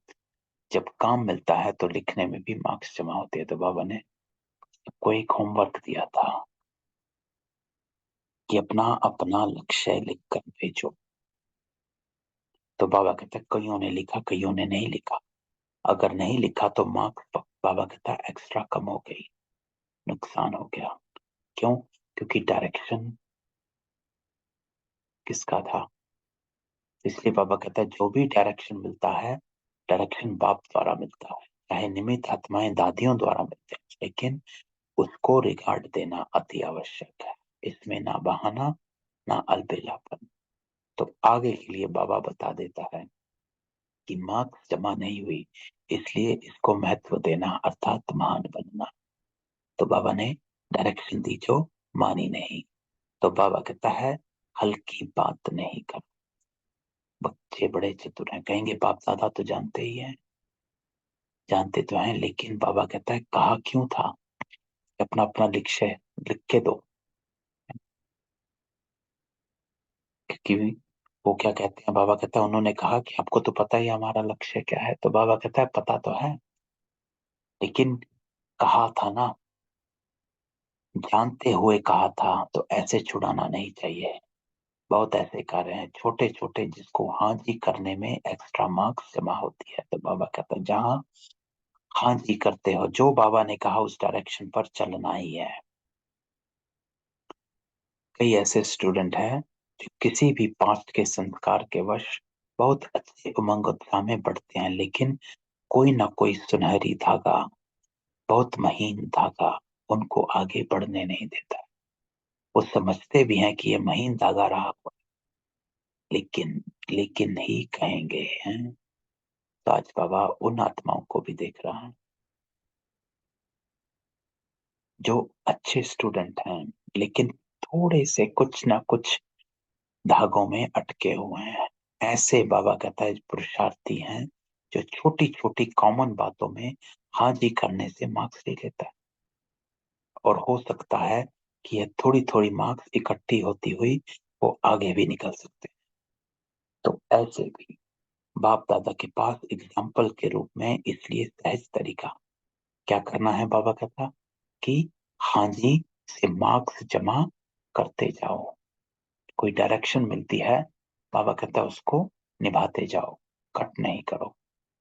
जब काम मिलता है तो लिखने में भी मार्क्स जमा होते हैं। तो बाबा ने सबको एक होमवर्क दिया था कि अपना अपना लक्ष्य लिखकर भेजो। तो बाबा कहता है कईयों ने लिखा, कईयों ने नहीं लिखा। अगर नहीं लिखा तो मार्क्स बाबा कहता है एक्स्ट्रा कम हो गई, नुकसान हो गया। क्यों? क्योंकि डायरेक्शन किसका था? इसलिए बाबा कहता है जो भी डायरेक्शन मिलता है, डायरेक्शन बाप द्वारा मिलता है, चाहे निमित्त आत्माएं दादियों द्वारा मिलते हैं, लेकिन उसको रिगार्ड देना अति आवश्यक है। इसमें ना बहाना ना अलबेलापन। तो आगे के लिए बाबा बता देता है कि मार्क्स जमा नहीं हुई इसलिए इसको महत्व देना अर्थात महान बनना। तो बाबा ने डायरेक्शन दी जो मानी नहीं। तो बाबा कहता है हल्की बात नहीं कर। बच्चे बड़े चतुर हैं, कहेंगे बाप दादा तो जानते ही हैं, जानते तो हैं, लेकिन बाबा कहता है कहा क्यों था कि अपना अपना लक्ष्य लिख के दो। क्योंकि वो क्या कहते हैं, बाबा कहता है उन्होंने कहा कि आपको तो पता ही है हमारा लक्ष्य क्या है। तो बाबा कहता है पता तो है, लेकिन कहा था ना, जानते हुए कहा था, तो ऐसे छुड़ाना नहीं चाहिए। बहुत ऐसे कार्य हैं छोटे छोटे जिसको हाँ जी करने में एक्स्ट्रा मार्क्स जमा होती है। तो बाबा कहता है जहाँ हाँ जी करते हो, जो बाबा ने कहा उस डायरेक्शन पर चलना ही है। कई ऐसे स्टूडेंट हैं जो किसी भी पास्ट के संस्कार के वश बहुत अच्छे उमंग उत्साह में बढ़ते हैं, लेकिन कोई ना कोई सुनहरी धागा, बहुत महीन धागा उनको आगे बढ़ने नहीं देता। वो समझते भी हैं कि ये महीन धागा रहा हुआ, लेकिन लेकिन ही कहेंगे हैं। तो आज बाबा उन आत्माओं को भी देख रहा है जो अच्छे स्टूडेंट हैं, लेकिन थोड़े से कुछ ना कुछ धागों में अटके हुए हैं। ऐसे बाबा कहता है पुरुषार्थी हैं जो छोटी छोटी कॉमन बातों में हाँ जी करने से मार्क्स ले लेता है। और हो सकता है कि ये थोड़ी थोड़ी मार्क्स इकट्ठी होती हुई वो आगे भी निकल सकते हैं। तो ऐसे भी बाप दादा के पास एग्जाम्पल के रूप में, इसलिए सहज तरीका क्या करना है बाबा कहता कि हाँ जी से मार्क्स जमा करते जाओ। कोई डायरेक्शन मिलती है, बाबा कहता है उसको निभाते जाओ, कट नहीं करो,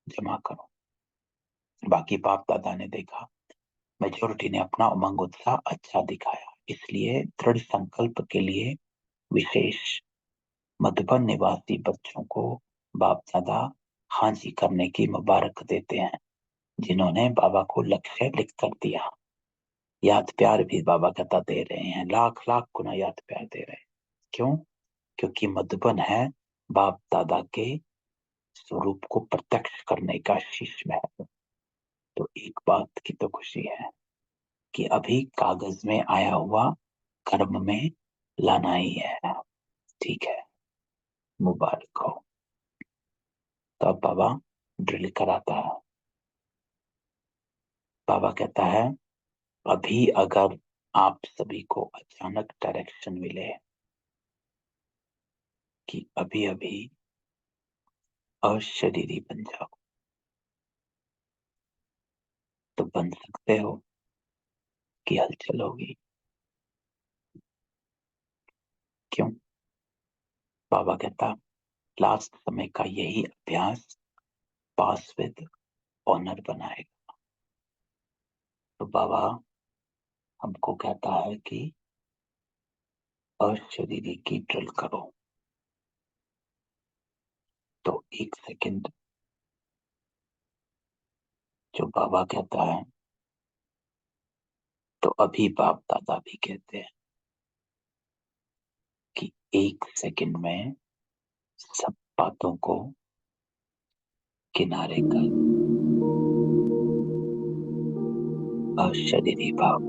जमा करो। बाकी बाप दादा ने देखा मेजोरिटी ने अपना उमंग उत्साह अच्छा दिखाया, इसलिए दृढ़ संकल्प के लिए विशेष मधुबन निवासी बच्चों को बाप दादा हाँ जी करने की मुबारक देते हैं, जिन्होंने बाबा को लक्ष्य लिख कर दिया। याद प्यार भी बाबा कहता दे रहे हैं, लाख लाख गुना याद प्यार दे रहे हैं। क्यों? क्योंकि मधुबन है बाप दादा के स्वरूप को प्रत्यक्ष करने का शीश महल। तो एक बात की तो खुशी है कि अभी कागज में आया हुआ कर्म में लाना ही है। ठीक है, मुबारक हो। तो अब बाबा ड्रिल कराता है। बाबा कहता है अभी अगर आप सभी को अचानक डायरेक्शन मिले कि अभी अभी अशरीरी बन जाओ, तो बन सकते हो कि हलचल होगी। क्यों? बाबा कहता लास्ट समय का यही अभ्यास पास विद ऑनर बनाएगा। तो बाबा हमको कहता है कि अशरीरी की ड्रिल करो। तो 1 सेकंड जो बाबा कहता है, तो अभी बाप दादा भी कहते हैं कि 1 सेकंड में सब बातों को किनारे कर। अशरीरी भाव,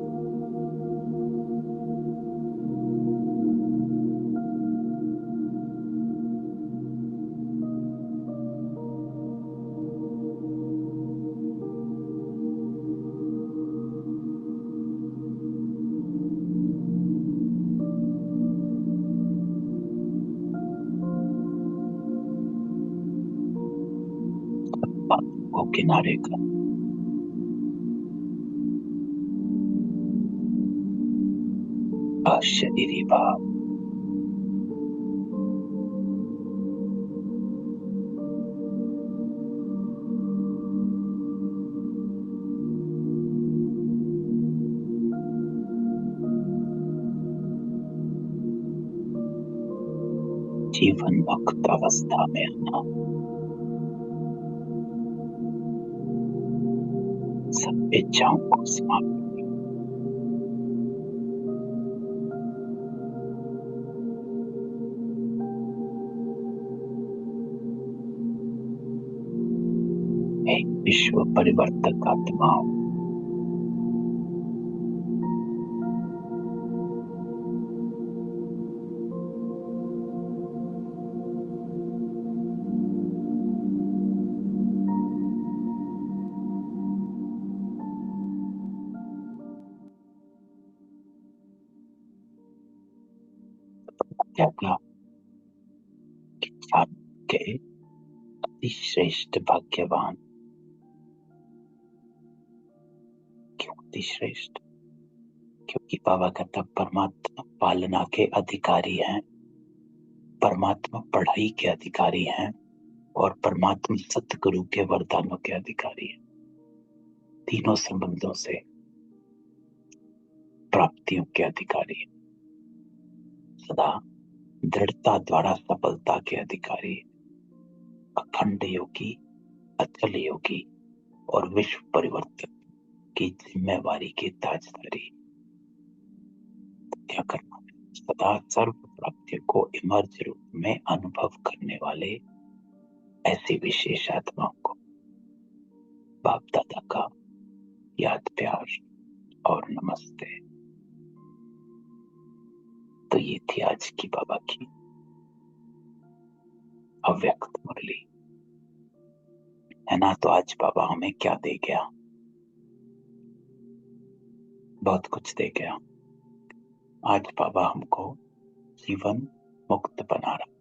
बातों को किनारे कर। अशरीरी भाव, जीवन मुक्त अवस्था में आना, सब इच्छाओं को समाप्त। एक विश्व परिवर्तक आत्मा, त्यागा कि जान के अतिश्रेष्ठ भाग्यवान। क्यों अतिश्रेष्ठ? क्योंकि बाबा कहता परमात्मा पालना के अधिकारी हैं, परमात्मा पढ़ाई के अधिकारी हैं, और परमात्मा सतगुरु के वरदानों के अधिकारी हैं। तीनों संबंधों से प्राप्तियों के अधिकारी हैं। सदा दृढ़ता द्वारा सफलता के अधिकारी, अखंड योगी, अचल योगी और विश्व परिवर्तन की जिम्मेवारी के ताजदारी। क्या करना है? सदा सर्व प्राप्तियों को इमर्ज रूप में अनुभव करने वाले ऐसी विशेष आत्माओं को बाप दादा का याद, प्यार और नमस्ते। तो ये थी आज की बाबा की अव्यक्त मुरली, है ना। तो आज बाबा हमें क्या दे गया? बहुत कुछ दे गया। आज बाबा हमको जीवन मुक्त बना रहा,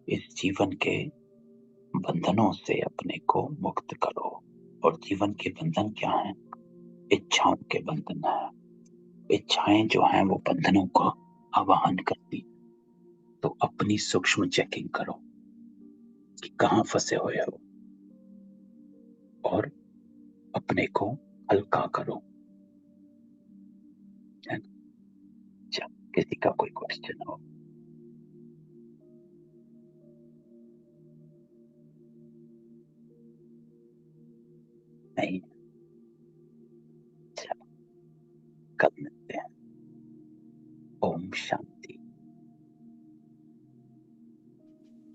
इस जीवन के बंधनों से अपने को मुक्त करो। और जीवन के बंधन क्या हैं? इच्छाओं के बंधन है। इच्छाएं जो हैं वो बंधनों का आवाहन करती। तो अपनी सूक्ष्म चेकिंग करो कि कहाँ फंसे हुए हो और अपने को हल्का करो, है ना? अच्छा, किसी का कोई क्वेश्चन हो? नहीं? अच्छा, कल मिलते हैं। ओम शांति।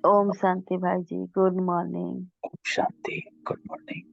ओम शांति भाई जी, good morning. Om Shanti, good morning.